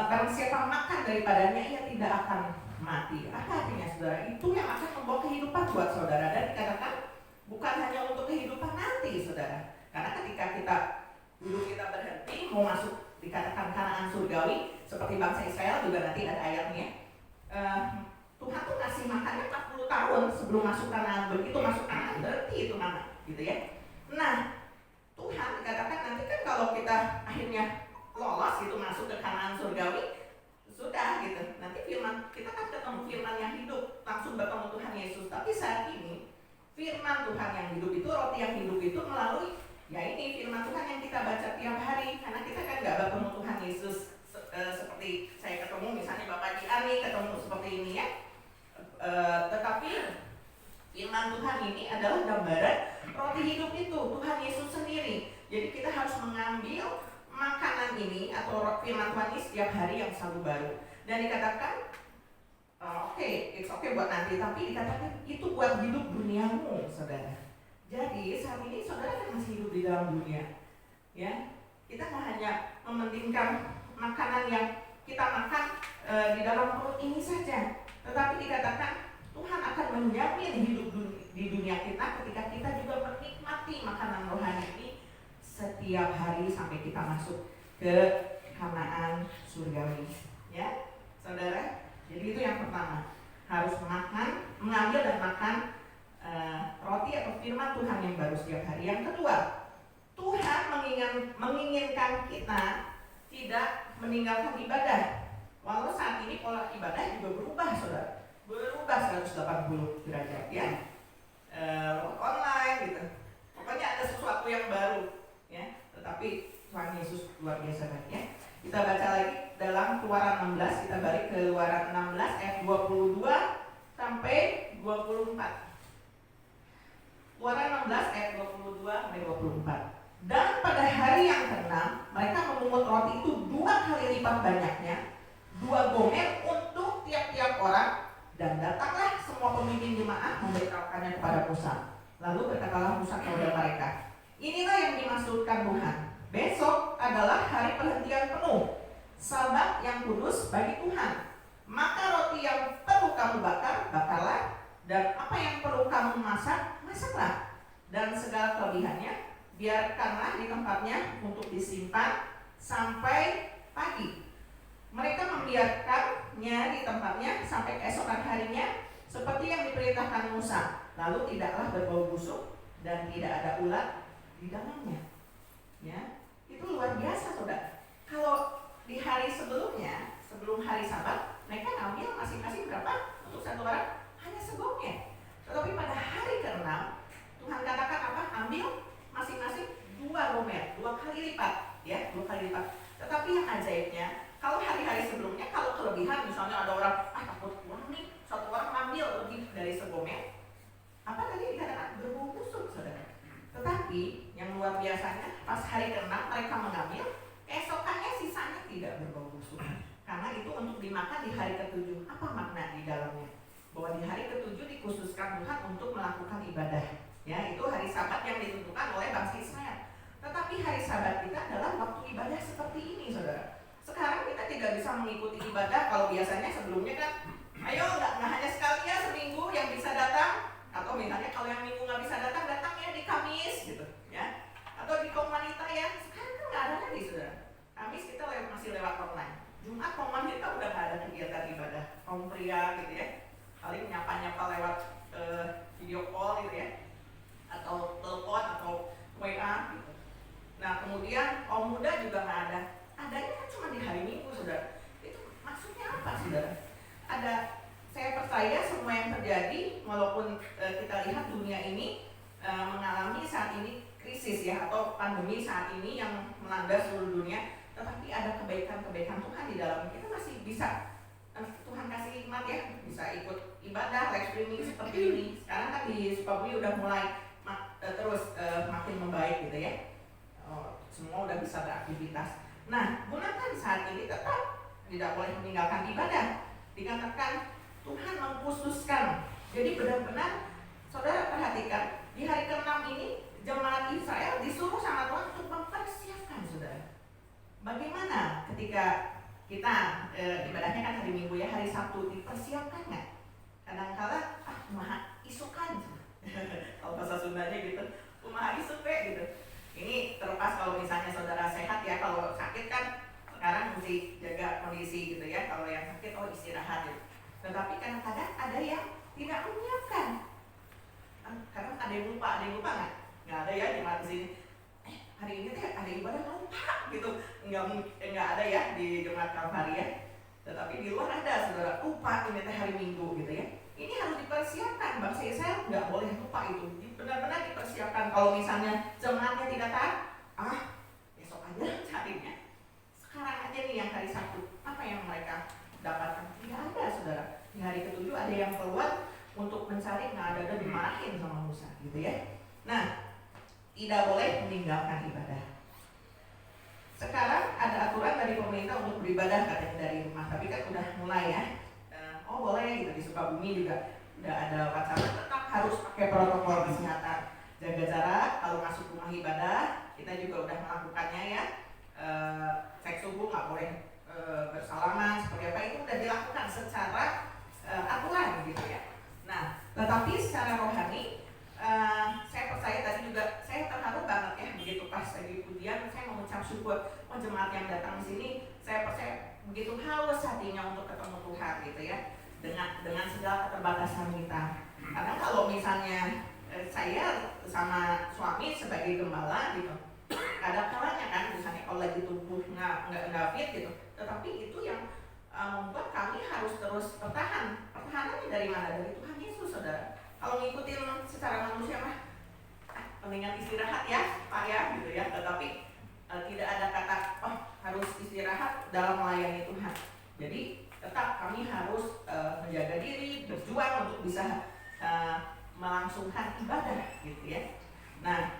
Barang siapa makan daripadanya ia tidak akan mati. Apa artinya, saudara? Itu yang akan membawa kehidupan buat saudara, dan dikatakan bukan hanya untuk kehidupan nanti, saudara. Karena ketika hidup kita berhenti mau masuk dikatakan Kanaan surgawi seperti bangsa Israel juga nanti ada ayatnya. Tuhan tuh ngasih makannya 40 tahun sebelum masuk Kanaan. Begitu masuk Kanaan berarti itu mana, gitu ya. Nah, Tuhan dikatakan nanti kan kalau kita akhirnya lolos itu masuk ke Kanaan surgawi, sudah gitu. Nanti firman kita kan ketemu firman yang hidup, langsung bertemu Tuhan Yesus. Tapi saat ini firman Tuhan yang hidup itu, roti yang hidup itu melalui ya ini firman Tuhan yang kita baca tiap hari. Karena kita kan nggak bertemu Tuhan Yesus seperti saya ketemu misalnya Bapak Diani ketemu seperti ini ya. Tetapi firman Tuhan ini adalah gambaran roti hidup itu, Tuhan Yesus sendiri. Jadi kita harus mengambil makanan ini atau firman Tuhan ini setiap hari yang selalu baru. Dan dikatakan it's okay buat nanti, tapi dikatakan itu buat hidup duniamu, saudara. Jadi saat ini saudara kan masih hidup di dalam dunia, ya. Kita nggak hanya mementingkan makanan yang kita makan di dalam perut ini saja, tetapi dikatakan Tuhan akan menjamin hidup di dunia kita ketika kita juga menikmati makanan rohani ini setiap hari sampai kita masuk ke Kanaan surgawi, ya, saudara. Jadi itu yang pertama, harus mengambil dan makan roti atau firman Tuhan yang baru setiap hari. Yang kedua, Tuhan menginginkan kita tidak meninggalkan ibadah. Walau saat ini pola ibadah juga berubah, saudara. Berubah 180 derajat, ya. Online gitu. Pokoknya ada sesuatu yang baru, ya. Tetapi Tuhan Yesus luar biasa banget, ya. Kita baca lagi dalam Keluaran 16, kita balik ke Keluaran 16 ayat 22 sampai 24. Keluaran 16 ayat 22 sampai 24. Dan pada hari yang keenam mereka memungut roti itu 2 kali lipat banyaknya, 2 gomer untuk tiap-tiap orang, dan datanglah semua pemimpin jemaat memberitahukannya kepada Musa. Lalu berkatalah Musa kepada mereka, inilah yang dimaksudkan Tuhan. Besok adalah hari perhentian penuh, Sabat yang kudus bagi Tuhan. Maka roti yang perlu kamu bakar, bakarlah, dan apa yang perlu kamu masak, masaklah. Dan segala kelebihannya biarkanlah di tempatnya untuk disimpan sampai pagi. Mereka membiarkannya di tempatnya sampai keesokan harinya seperti yang diperintahkan Musa. Lalu tidaklah berbau busuk dan tidak ada ulat di dalamnya. Ya, itu luar biasa, saudara. Kalau di hari sebelumnya, sebelum hari Sabat, mereka ngambil masing-masing berapa untuk satu orang? Hanya segonger. Tetapi pada hari ke-6 Tuhan katakan apa? Ambil masing-masing 2 gomer, 2 kali lipat, ya, 2 kali lipat. Tetapi yang ajaibnya, kalau hari-hari sebelumnya, kalau kelebihan, misalnya ada orang, takut kurang nih, satu orang ambil lebih dari segomer, apa tadi dikatakan berbau busuk, saudara. Tetapi yang luar biasanya, pas hari ke-6 mereka mengambil, keesokannya sisanya tidak berbau busuk, karena itu untuk dimakan di hari ke-7. Apa makna di dalamnya? Bahwa di hari ke-7 dikhususkan Tuhan untuk melakukan ibadah. Ya, itu hari Sabat yang ditentukan oleh bangsa Israel. Tetapi hari Sabat kita adalah waktu ibadah seperti ini, saudara. Sekarang kita tidak bisa mengikuti ibadah kalau biasanya sebelumnya kan, ayo nggak hanya sekali ya seminggu yang bisa datang, atau misalnya kalau yang minggu nggak bisa datang, datang ya di Kamis gitu, ya, atau di komunitas ya. Sekarang kan nggak ada lagi, saudara. Kamis kita masih lewat online. Jumat komunitas udah nggak ada kegiatan ibadah, kaum pria gitu ya, paling nyapa-nyapa lewat video call gitu ya, atau telepon atau WA gitu. Nah kemudian kaum muda juga nggak ada, adanya kan cuma di hari Minggu, saudara. Itu maksudnya apa, saudara? Saya percaya semua yang terjadi, walaupun kita lihat dunia ini mengalami saat ini krisis ya, atau pandemi saat ini yang melanda seluruh dunia, tetapi ada kebaikan-kebaikan Tuhan di dalam. Kita masih bisa, Tuhan kasih hikmat ya, bisa ikut ibadah live streaming seperti ini. Sekarang kan di Sukabumi udah mulai terus makin membaik gitu ya. Semua udah bisa beraktivitas. Nah, gunakan saat ini tetap tidak boleh meninggalkan ibadah. Dikatakan Tuhan mengkhususkan. Jadi benar-benar saudara perhatikan, di hari ke-6 ini jemaat Israel disuruh sama Tuhan untuk mempersiapkan, saudara. Bagaimana ketika kita ibadahnya kan hari Minggu ya, hari Sabtu dipersiapkan nggak? Kadang-kala kumaha isukan, kalau bahasa Sundanya gitu, kumaha isuk gitu. Ini terlepas kalau misalnya saudara sehat ya, kalau sakit kan sekarang mesti jaga kondisi gitu ya. Kalau yang sakit istirahat gitu. Tetapi kadang-kadang ada yang tidak menyiapkan. Kadang ada yang lupa nggak? Nggak ada ya jemaat di sini. Hari ini teh ada ibadah lupa gitu. Nggak ada ya di jemaat Kalvari ya. Tetapi di luar ada saudara, lupa ini teh hari Minggu gitu ya. Ini harus dipersiapkan. Bangsa Israel nggak boleh lupa itu. Benar-benar dipersiapkan. Kalau misalnya jemaatnya tidak taat, besok aja carinya. Sekarang aja nih yang hari Sabtu, apa yang mereka dapatkan? Tidak ada saudara. Di hari ke-7 ada yang keluar untuk mencari, nggak ada dimarahin sama Musa gitu ya. Nah, tidak boleh meninggalkan ibadah. Sekarang ada aturan dari pemerintah untuk beribadah katanya dari rumah, tapi kan udah mulai ya. Boleh gitu, di Sukabumi juga udah ada wacana tetap harus pakai protokol kesehatan, jaga jarak kalau masuk rumah ibadah. Kita juga udah melakukannya ya. Cek suhu nggak boleh bersalaman seperti apa, itu udah dilakukan secara aturan gitu ya. Nah, tetapi secara rohani saya percaya tadi juga saya terharu banget ya begitu pas lagi pujian saya mengucap syukur jemaat yang datang di sini. Saya percaya begitu haus hatinya untuk ketemu Tuhan gitu ya, dengan segala keterbatasan kita. Karena kalau misalnya saya sama suami sebagai gembala gitu, ada kalanya kan misalnya kalau lagi tubuh nggak fit gitu, tetapi itu yang membuat kami harus terus bertahan. Pertahanannya dari mana? Dari Tuhan Yesus saudara. Kalau ngikutin secara manusia mah mendingan istirahat ya Pak ya gitu ya, tetapi tidak ada kata harus istirahat dalam melayani Tuhan. Jadi tetap kami harus menjaga diri, berjuang untuk bisa melangsungkan ibadah gitu ya. Nah,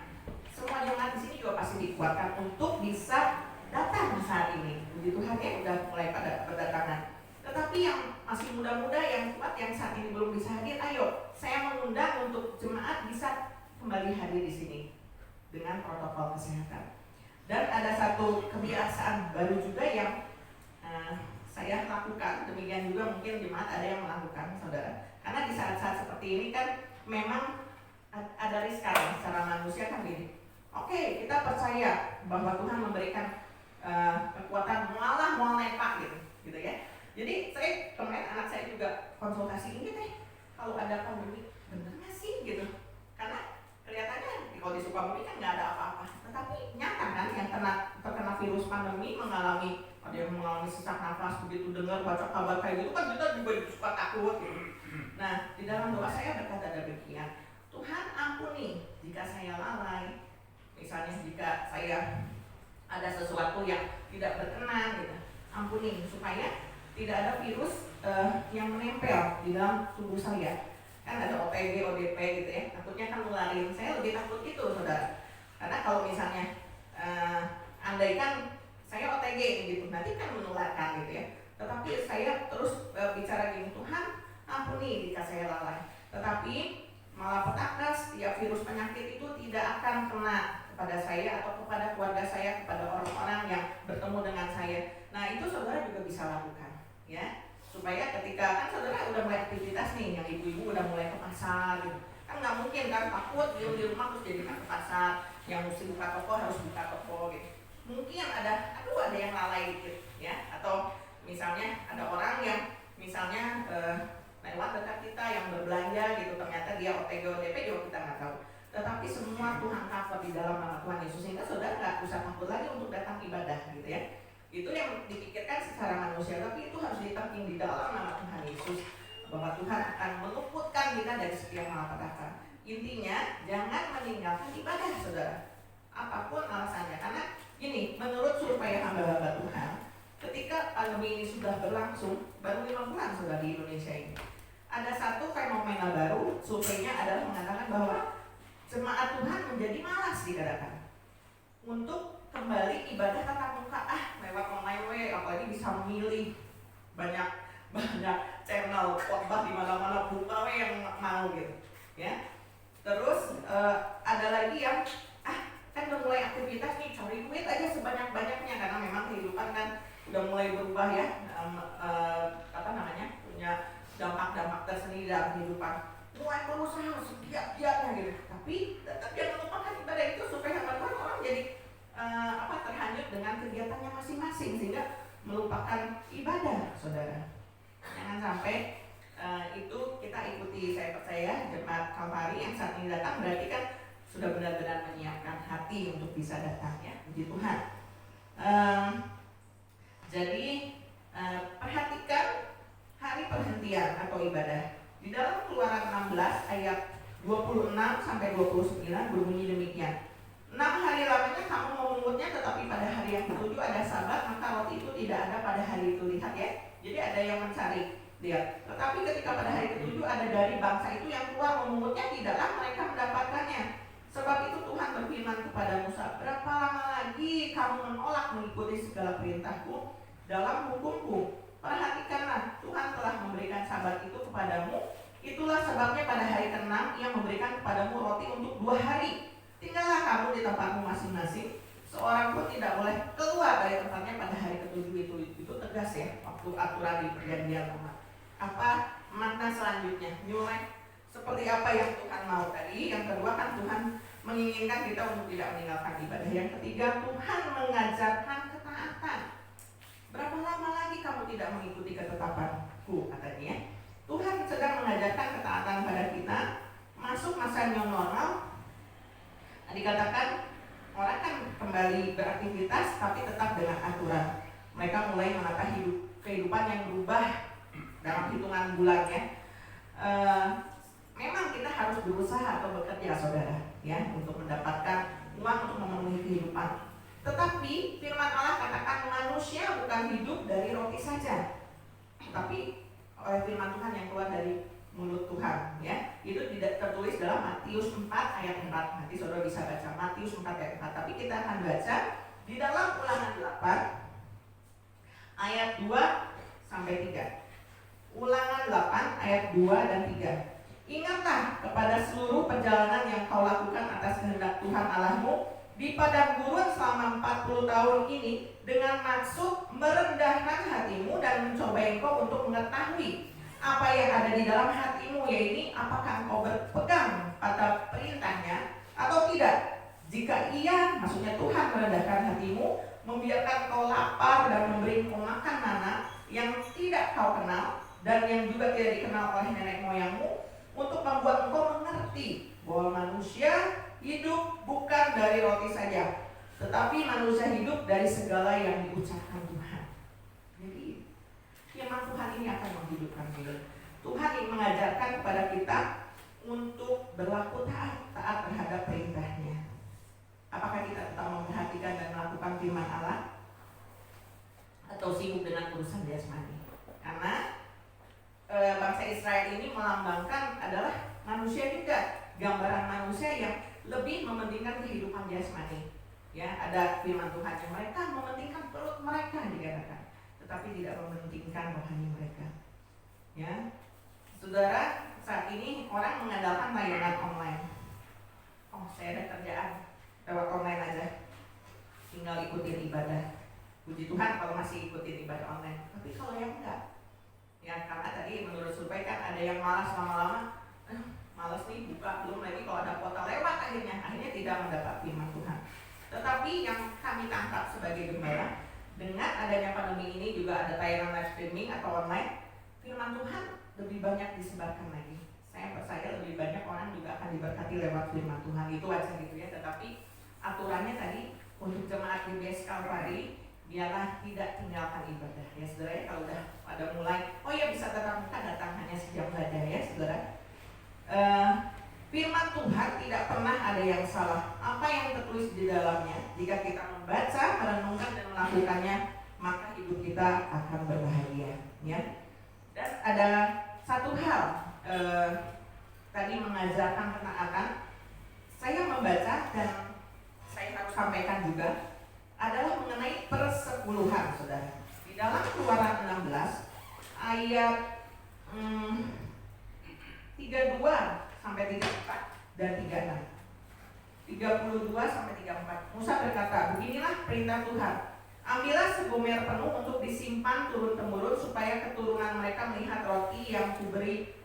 semua jemaat di sini juga pasti dikuatkan untuk bisa datang saat ini. Puji Tuhan ya udah mulai pada berdatangan. Tetapi yang masih muda-muda, yang kuat, yang saat ini belum bisa hadir, ayo saya mengundang untuk jemaat bisa kembali hadir di sini dengan protokol kesehatan. Dan ada satu kebiasaan baru juga yang saya lakukan, demikian juga mungkin jemaat ada yang melakukan saudara. Karena di saat-saat seperti ini kan memang ada riskan secara manusia kan gini. Oke, kita percaya bahwa Tuhan memberikan kekuatan mual nepak gitu ya. Jadi saya kemarin anak saya juga konsultasi ini deh, kalau ada pandemi bener nggak sih gitu? Karena kelihatannya kalau di Sukabumi kan nggak ada apa-apa, tetapi nyata kan yang terkena virus pandemi ada yang mengalami sesak nafas, begitu dengar baca kabar kayak gitu kan kita juga suka takut gitu. Nah, di dalam doa saya berkata demikian, Tuhan ampuni jika saya lalai, misalnya jika saya ada sesuatu yang tidak berkenan gitu, ampuni supaya tidak ada virus yang menempel di dalam tubuh saya. Kan ada OTG, ODP gitu ya, takutnya kan nularin. Saya lebih takut itu saudara, karena kalau misalnya andaikan saya OTG gitu, nanti kan menularkan gitu ya. Tetapi saya terus bicara gini, Tuhan ampuni jika saya lalai, tetapi malapetaka setiap virus penyakit itu tidak akan kena kepada saya atau kepada keluarga saya, kepada orang-orang yang bertemu dengan saya. Nah itu saudara juga bisa lakukan ya, supaya ketika kan saudara udah mulai aktivitas nih, yang ibu-ibu udah mulai ke pasar gitu, kan nggak mungkin kan takut di rumah terus jadikan ke pasar, yang mesti buka toko harus buka toko gitu. Mungkin ada yang lalai dikit ya, atau misalnya ada orang yang misalnya lewat dekat kita yang berbelanja gitu, ternyata dia OTG ODP juga kita nggak tahu. Tetapi semua Tuhan cover di dalam nama Tuhan Yesus, sehingga saudara nggak usah takut lagi untuk datang ibadah gitu ya. Itu yang dipikirkan secara manusia, tapi itu harus ditamping di dalam nama Tuhan Yesus, bahwa Tuhan akan meluputkan kita dari setiap malapetaka. Intinya jangan meninggalkan ibadah saudara, apapun alasannya. Karena gini, menurut survei hamba-hamba Tuhan, ketika pandemi ini sudah berlangsung baru 5 bulan sudah di Indonesia ini, ada satu fenomena baru. Surveinya adalah mengatakan bahwa jemaat Tuhan menjadi malas dikatakan untuk kembali ibadah tatap muka, lewat online apalagi bisa memilih banyak channel khotbah di mana-mana, buka yang mau gitu ya. Terus ada lagi yang kan udah mulai aktivitas nih, cari duit aja sebanyak-banyaknya, karena memang kehidupan kan udah mulai berubah ya, punya dampak-dampak tersendiri dalam kehidupan. Mulai berusaha segiat-giatnya gitu, tapi tetap jangan lupakan ibadah itu supaya orang jadi terhanyut dengan kegiatannya masing-masing sehingga melupakan ibadah saudara. Jangan sampai itu kita ikuti. Saya percaya jemaat Kalvari yang saat ini datang berarti kan sudah benar-benar menyiapkan hati untuk bisa datang, ya, puji Tuhan. Jadi perhatikan hari perhentian atau ibadah. Di dalam Keluaran 16 ayat 26 sampai 29 berbunyi demikian. 6 hari lamanya kamu memungutnya, tetapi pada hari yang ketujuh ada Sabat, maka roti itu tidak ada pada hari itu. Lihat ya, jadi ada yang mencari. Lihat, tetapi ketika pada hari ketujuh ada dari bangsa itu yang keluar memungutnya, tidaklah mereka mendapatkannya. Sebab itu Tuhan berfirman kepada Musa, berapa lama lagi kamu menolak mengikuti segala perintahku dalam hukumku? Perhatikanlah, Tuhan telah memberikan Sabat itu kepadamu. Itulah sebabnya pada hari ke-6 Ia memberikan kepadamu roti untuk 2 hari. Tinggallah kamu di tempatmu masing-masing. Seorang pun tidak boleh keluar dari tempatnya pada hari ke-7 itu. Itu tegas ya, waktu aturan di perjanjian lama. Apa makna selanjutnya? Mulai seperti apa yang Tuhan mau tadi. Yang kedua kan Tuhan menginginkan kita untuk tidak meninggalkan ibadah. Yang ketiga, Tuhan mengajarkan ketaatan. Berapa lama lagi kamu tidak mengikuti ketetapanku, katanya. Tuhan sedang mengajarkan ketaatan pada kita. Masuk masa new normal. Dikatakan orang kan kembali beraktivitas tapi tetap dengan aturan. Mereka mulai menata kehidupan yang berubah dalam hitungan bulannya. Memang kita harus berusaha atau bekerja, saudara, ya, untuk mendapatkan uang untuk memenuhi kehidupan. Tetapi firman Allah katakan manusia bukan hidup dari roti saja, tapi oleh firman Tuhan yang keluar dari mulut Tuhan, ya. Itu tidak tertulis dalam Matius 4 ayat 4. Nanti saudara bisa baca Matius 4 ayat 4. Tapi kita akan baca di dalam Ulangan 8 ayat 2 sampai 3. Ulangan 8 ayat 2 dan 3. Ingatlah kepada seluruh perjalanan yang kau lakukan atas kehendak Tuhan Allahmu di padang gurun selama 40 tahun ini, dengan maksud merendahkan hatimu dan mencobai engkau untuk mengetahui apa yang ada di dalam hatimu, yaitu apakah engkau berpegang pada perintahnya atau tidak. Jika iya, maksudnya Tuhan merendahkan hatimu, membiarkan kau lapar dan memberi kau makan mana yang tidak kau kenal dan yang juga tidak dikenal oleh nenek moyangmu, untuk membuat engkau mengerti bahwa manusia hidup bukan dari roti saja, tetapi manusia hidup dari segala yang diucapkan Tuhan. Jadi firman Tuhan ini akan menghidupkan kita. Tuhan ingin mengajarkan kepada kita untuk berlaku taat terhadap perintahnya. Apakah kita tetap memperhatikan dan melakukan firman Allah, atau sibuk dengan urusan jasmani? Karena bangsa Israel ini melambangkan adalah manusia juga, gambaran manusia yang lebih mementingkan kehidupan jasmani. Ya, ada firman Tuhan yang mereka mementingkan perut mereka dikatakan, tetapi tidak mementingkan rohani mereka. Ya, saudara, saat ini orang mengandalkan layanan online. Oh, saya ada kerjaan lewat online aja, tinggal ikutin ibadah. Puji Tuhan kalau masih ikutin ibadah online. Tapi kalau yang enggak, ya karena tadi menurut survei kan ada yang malas lama-lama, malas nih buka, belum lagi kalau ada kuota lewat, akhirnya tidak mendapat firman Tuhan. Tetapi yang kami tangkap sebagai gembala, dengan adanya pandemi ini juga ada tayangan live streaming atau online, firman Tuhan lebih banyak disebarkan lagi. Saya percaya lebih banyak orang juga akan diberkati lewat firman Tuhan. Itu aja gitu ya. Tetapi aturannya tadi untuk jemaat GBS Kalvari, biarlah tidak tinggalkan ibadah. Ya saudara, ya, kalau udah pada mulai, oh ya bisa tatap muka, datang hanya sejam saja ya saudara. Firman Tuhan tidak pernah ada yang salah. Apa yang tertulis di dalamnya, jika kita membaca, merenungkan dan melakukannya, maka hidup kita akan berbahagia. Ya. Dan ada satu hal, tadi mengajarkan ketaatan. Saya membaca dan saya harus sampaikan juga adalah mengenai persepuluhan, saudara. Di dalam Keluaran 16 ayat 32 sampai 34 dan 36. 32 sampai 34. Musa berkata, beginilah perintah Tuhan. Ambillah segomer penuh untuk disimpan turun-temurun, supaya keturunan mereka melihat roti yang kuberi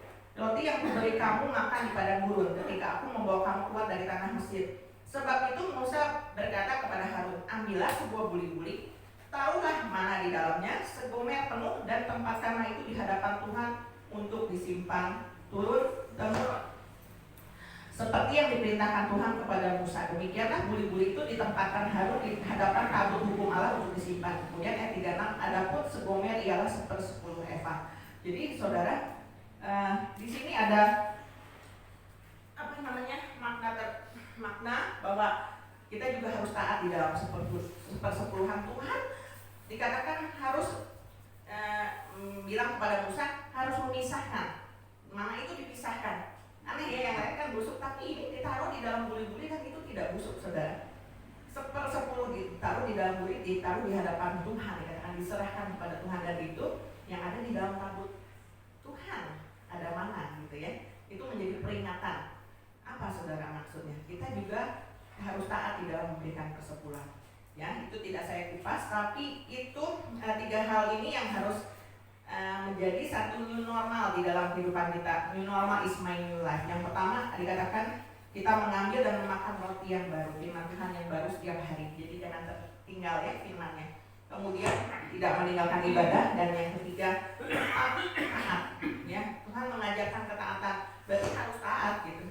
kamu makan di padang gurun ketika aku membawa kamu keluar dari tanah Mesir. Sebab itu Musa berkata kepada Harun, ambillah sebuah buli-buli, taruhlah mana di dalamnya, segomer penuh, dan tempatkanlah itu di hadapan Tuhan untuk disimpan turun-temurun. Seperti yang diperintahkan Tuhan kepada Musa, demikianlah buli-buli itu ditempatkan Harun di hadapan tabut hukum Allah untuk disimpan. Kemudian ayat 36, adapun segomer ialah 1/10 eva. Jadi saudara, di sini ada makna bahwa kita juga harus taat di dalam sepersepuluhan Tuhan. Dikatakan harus bilang kepada Musa harus memisahkan. Mana itu dipisahkan. Aneh ya, yang lain kan busuk, tapi ini ditaruh di dalam buli-buli kan itu tidak busuk, saudara. 1/10 ditaruh di dalam buli, ditaruh di hadapan Tuhan, dikatakan diserahkan kepada Tuhan, dan itu yang ada di dalam tabut Tuhan ada mana gitu ya. Itu menjadi peringatan. Apa saudara maksudnya? Kita juga harus taat di dalam memberikan persepuluhan. Ya, itu tidak saya kupas, tapi itu 3 hal ini yang harus menjadi satu new normal di dalam kehidupan kita. New normal is my new life. Yang pertama dikatakan kita mengambil dan memakan roti yang baru, firman Tuhan yang baru setiap hari. Jadi jangan tertinggal ya firmannya. Kemudian tidak meninggalkan ibadah, dan yang ketiga taat. Ya, Tuhan mengajarkan ketaatan, berarti harus taat gitu.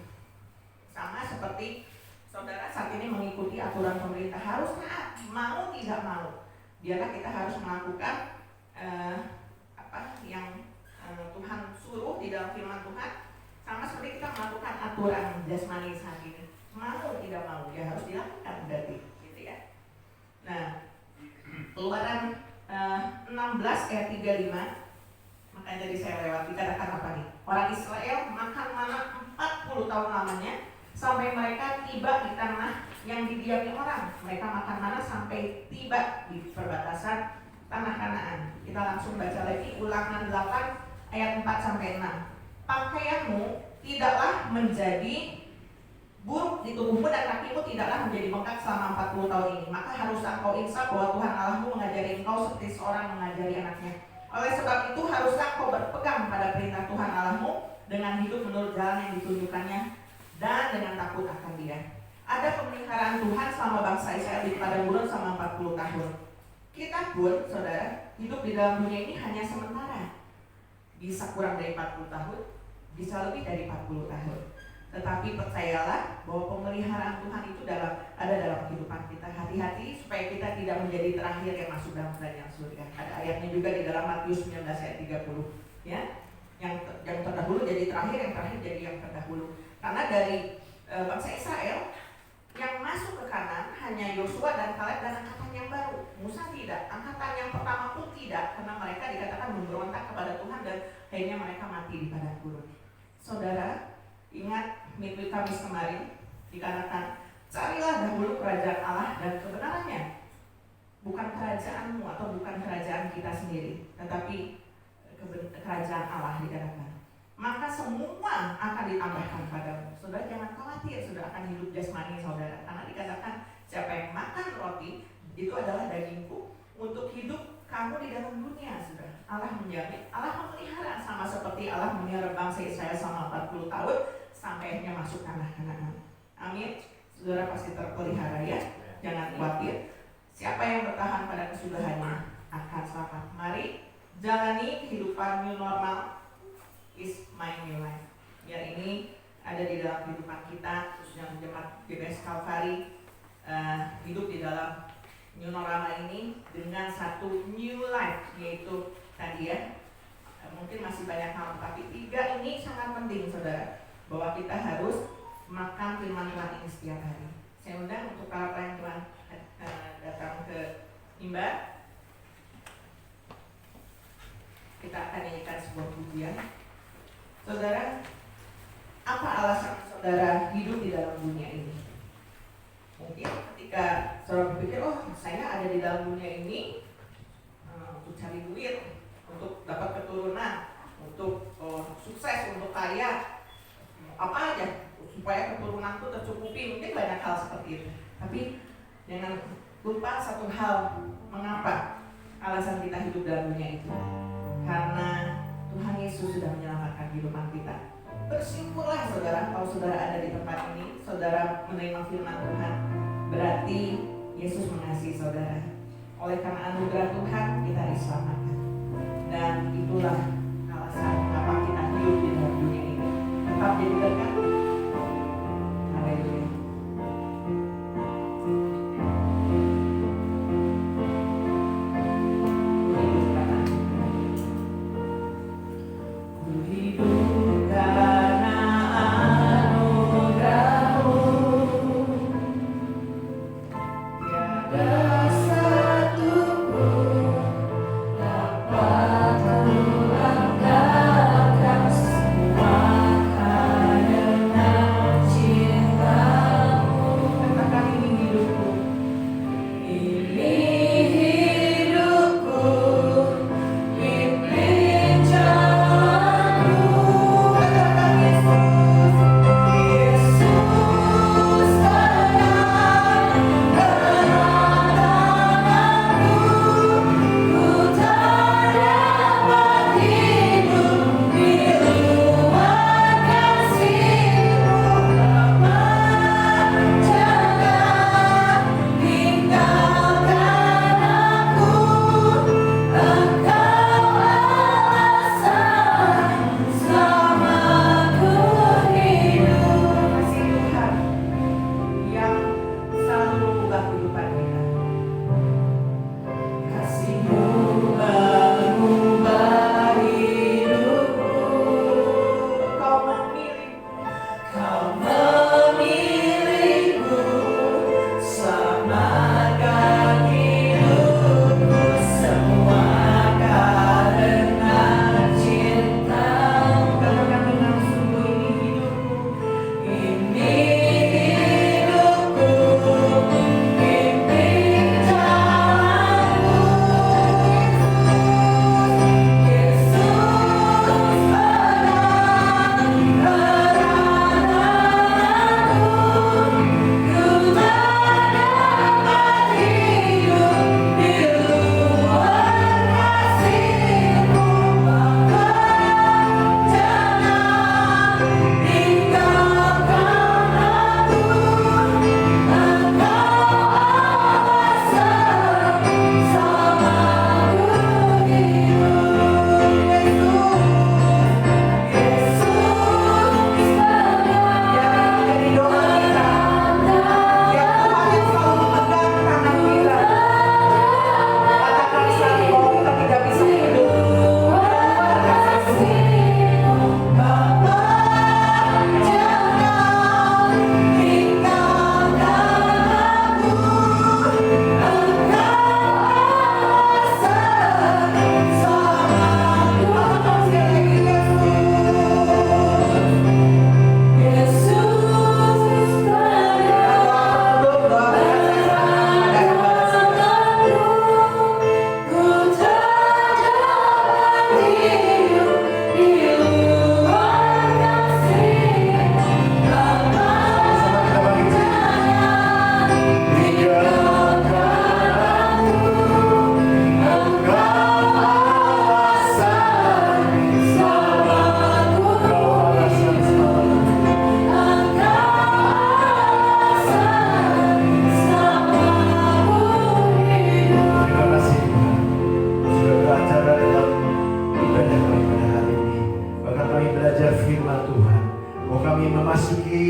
Sama seperti saudara saat ini mengikuti aturan pemerintah, harus taat, mau tidak mau. Biarlah kita harus melakukan yang Tuhan suruh di dalam firman Tuhan. Sama seperti kita melakukan aturan jasmani saat ini, mau tidak mau ya harus dilakukan berarti gitu ya. Nah, Keluaran 16 ayat 35, makanya tadi saya lewat, dikatakan apa nih? Orang Israel makan mana 40 tahun lamanya sampai mereka tiba di tanah yang didiami orang. Mereka makan mana sampai tiba di perbatasan tanah Kanaan. Kita langsung baca lagi Ulangan 8 ayat 4-6. Pakaianmu tidaklah menjadi buruk di tubuhmu dan kakimu tidaklah menjadi bengkak selama 40 tahun ini. Maka haruslah engkau insaf bahwa Tuhan Allahmu mengajari engkau seperti seorang mengajari anaknya. Oleh sebab itu haruslah engkau berpegang pada perintah Tuhan Allahmu dengan hidup menurut jalan yang ditunjukkannya dan dengan takut akan Dia. Ada pemeliharaan Tuhan selama bangsa Israel di padang gurun selama 40 tahun. Kita pun, saudara, hidup di dalam dunia ini hanya sementara. Bisa kurang dari 40 tahun, bisa lebih dari 40 tahun. Tetapi percayalah bahwa pemeliharaan Tuhan itu ada dalam kehidupan kita. Hati-hati supaya kita tidak menjadi terakhir yang masuk dalam kerajaan surga. Ada ayatnya juga di dalam Matius 19 ayat 30. Ya, yang terdahulu jadi terakhir, yang terakhir jadi yang terdahulu. Karena dari bangsa Israel yang masuk ke Kanan hanya Yosua dan Kaleb dan angkatan yang baru. Musa tidak, angkatan yang pertama pun tidak, karena mereka dikatakan memberontak kepada Tuhan dan akhirnya mereka mati di padang gurun. Saudara, ingat minggu Kamis kemarin dikatakan carilah dahulu kerajaan Allah dan kebenarannya. Bukan kerajaanmu atau bukan kerajaan kita sendiri, tetapi kerajaan Allah dikatakan. Maka semua akan ditambahkan padamu. Saudara jangan khawatir, saudara akan hidup jasmani saudara. Karena dikatakan siapa yang makan roti itu adalah dagingku untuk hidup kamu di dalam dunia, saudara. Allah menjamin, Allah memelihara sama seperti Allah memelihara bangsa Israel selama 40 tahun sampai akhirnya masuk tanah Kanaan. Amin. Saudara pasti terpelihara ya. Jangan khawatir. Siapa yang bertahan pada kesudahannya akan selamat. Mari jalani kehidupan new normal is my new life. Biar ini ada di dalam kehidupan kita, khususnya jemaat GBS Kalvari, hidup di dalam new normal ini dengan satu new life, yaitu tadi ya, mungkin masih banyak hal, tapi 3 ini sangat penting saudara, bahwa kita harus makan firman Tuhan ini setiap hari. Saya undang untuk para pelayan Tuhan datang ke mimbar. Kita akan nyanyikan sebuah pujian. Saudara, apa alasan saudara hidup di dalam dunia ini? Mungkin ketika saudara berpikir, oh saya ada di dalam dunia ini untuk cari duit, untuk dapat keturunan, untuk sukses, untuk kaya, apa aja, supaya keturunanku tercukupi. Mungkin banyak hal seperti itu. Tapi jangan lupa satu hal, mengapa alasan kita hidup dalam dunia itu? Karena Tuhan Yesus sudah menyelamatkan kehidupan kita. Bersyukurlah saudara, kalau saudara ada di tempat ini, saudara menerima firman Tuhan, berarti Yesus mengasihi saudara. Oleh karena anugerah Tuhan kita diselamatkan. Dan itulah alasan mengapa kita tetap jadi dekat. Haleluya.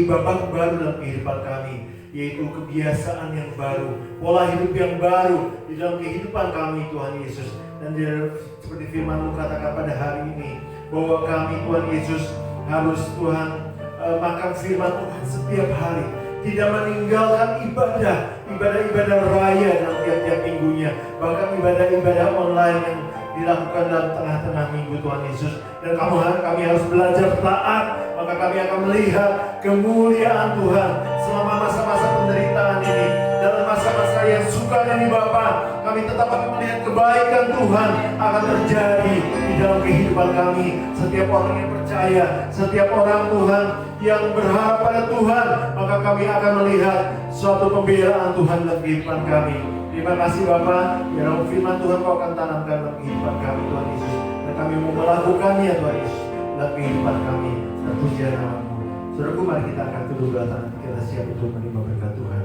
babak baru dalam kehidupan kami, yaitu kebiasaan yang baru, pola hidup yang baru di dalam kehidupan kami, Tuhan Yesus. Dan seperti firman-Mu katakan pada hari ini, bahwa kami, Tuhan Yesus, harus Tuhan makan firman Tuhan setiap hari, tidak meninggalkan ibadah-ibadah raya dalam tiap-tiap minggunya, bahkan ibadah-ibadah online yang dilakukan dalam tengah-tengah minggu, Tuhan Yesus. Dan kami harus belajar taat, maka kami akan melihat kemuliaan Tuhan selama masa-masa penderitaan ini. Dalam masa-masa yang sukar ini, Bapa, kami tetap akan melihat kebaikan Tuhan akan terjadi di dalam kehidupan kami. Setiap orang yang percaya, setiap orang Tuhan yang berharap pada Tuhan, maka kami akan melihat suatu pembelaan Tuhan dalam kehidupan kami. Terima kasih Bapa, biar firman Tuhan Kau akan tanamkan dalam kehidupan kami, Tuhan Yesus. Dan kami mau melakukannya, Tuhan Yesus, dalam kehidupan kami. Terpujilah nama-Mu. Saudaraku, mari kita akan tunduk belakang, kita siap untuk menerima berkat Tuhan.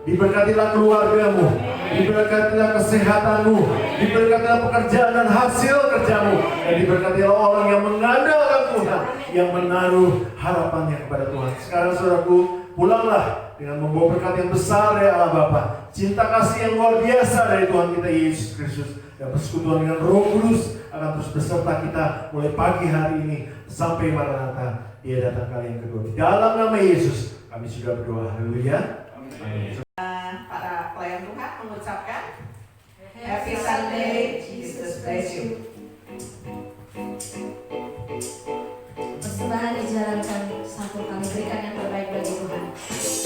Diberkatilah keluargamu, diberkatilah kesehatanmu, diberkatilah pekerjaan dan hasil kerjamu, dan diberkatilah orang yang mengandalkan Tuhan, yang menaruh harapannya kepada Tuhan. Sekarang saudaraku, pulanglah dengan membawa berkat yang besar dari Allah Bapa, cinta kasih yang luar biasa dari Tuhan kita Yesus Kristus, dan persekutuan dengan Roh Kudus akan terus beserta kita mulai pagi hari ini sampai Maranatha Dia datang kali yang kedua. Di dalam nama Yesus kami sudah berdoa. Haleluya. Amin. Para pelayan Tuhan mengucapkan Happy Sunday, Jesus bless you. Persembahan dijalankan satu kali, berikan yang terbaik bagi Tuhan.